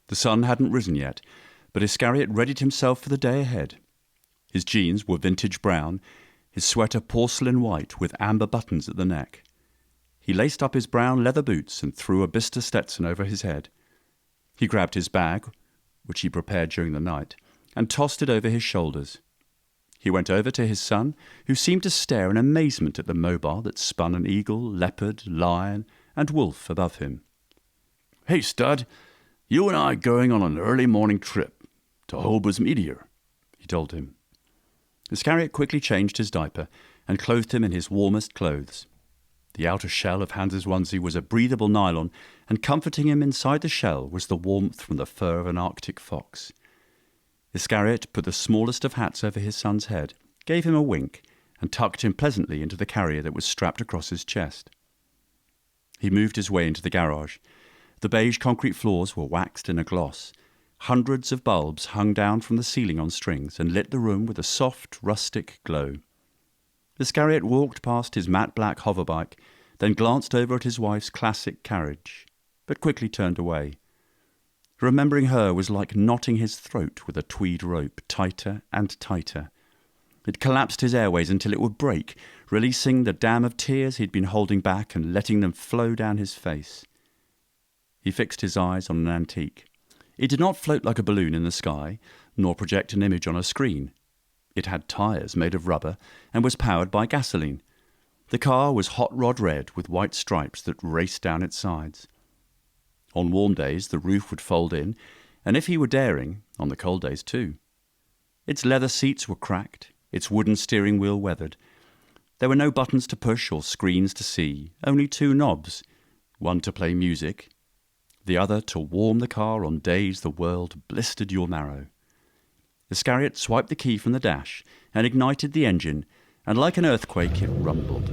The sun hadn't risen yet, but Iscariot readied himself for the day ahead. His jeans were vintage brown, his sweater porcelain white with amber buttons at the neck. He laced up his brown leather boots and threw a Bista Stetson over his head. He grabbed his bag, which he prepared during the night, and tossed it over his shoulders. He went over to his son, who seemed to stare in amazement at the mobile that spun an eagle, leopard, lion, and wolf above him. "Hey, stud, you and I going on an early morning trip to Hoba's meteor," he told him. Iscariot quickly changed his diaper and clothed him in his warmest clothes. The outer shell of Hans's onesie was a breathable nylon, and comforting him inside the shell was the warmth from the fur of an Arctic fox. Iscariot put the smallest of hats over his son's head, gave him a wink, and tucked him pleasantly into the carrier that was strapped across his chest. He moved his way into the garage. The beige concrete floors were waxed in a gloss. Hundreds of bulbs hung down from the ceiling on strings and lit the room with a soft, rustic glow. Iscariot walked past his matte black hoverbike, then glanced over at his wife's classic carriage, but quickly turned away. Remembering her was like knotting his throat with a tweed rope, tighter and tighter. It collapsed his airways until it would break, releasing the dam of tears he'd been holding back and letting them flow down his face. He fixed his eyes on an antique. It did not float like a balloon in the sky, nor project an image on a screen. It had tyres made of rubber and was powered by gasoline. The car was hot rod red with white stripes that raced down its sides. On warm days, the roof would fold in, and if he were daring, on the cold days too. Its leather seats were cracked, its wooden steering wheel weathered. There were no buttons to push or screens to see, only two knobs, one to play music, the other to warm the car on days the world blistered your marrow. Iscariot swiped the key from the dash and ignited the engine, and like an earthquake it rumbled.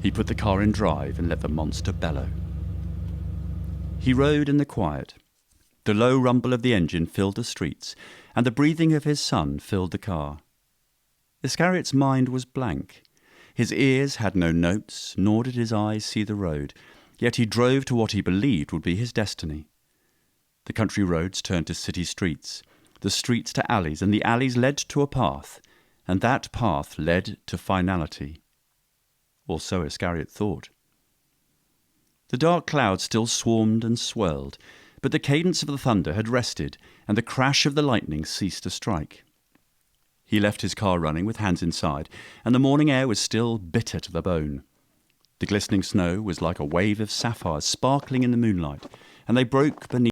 He put the car in drive and let the monster bellow. He rode in the quiet. The low rumble of the engine filled the streets, and the breathing of his son filled the car. Iscariot's mind was blank. His ears had no notes, nor did his eyes see the road, yet he drove to what he believed would be his destiny. The country roads turned to city streets, the streets to alleys, and the alleys led to a path, and that path led to finality. Or so Iscariot thought. The dark clouds still swarmed and swirled, but the cadence of the thunder had rested, and the crash of the lightning ceased to strike. He left his car running with Hans inside, and the morning air was still bitter to the bone. The glistening snow was like a wave of sapphires sparkling in the moonlight, and they broke beneath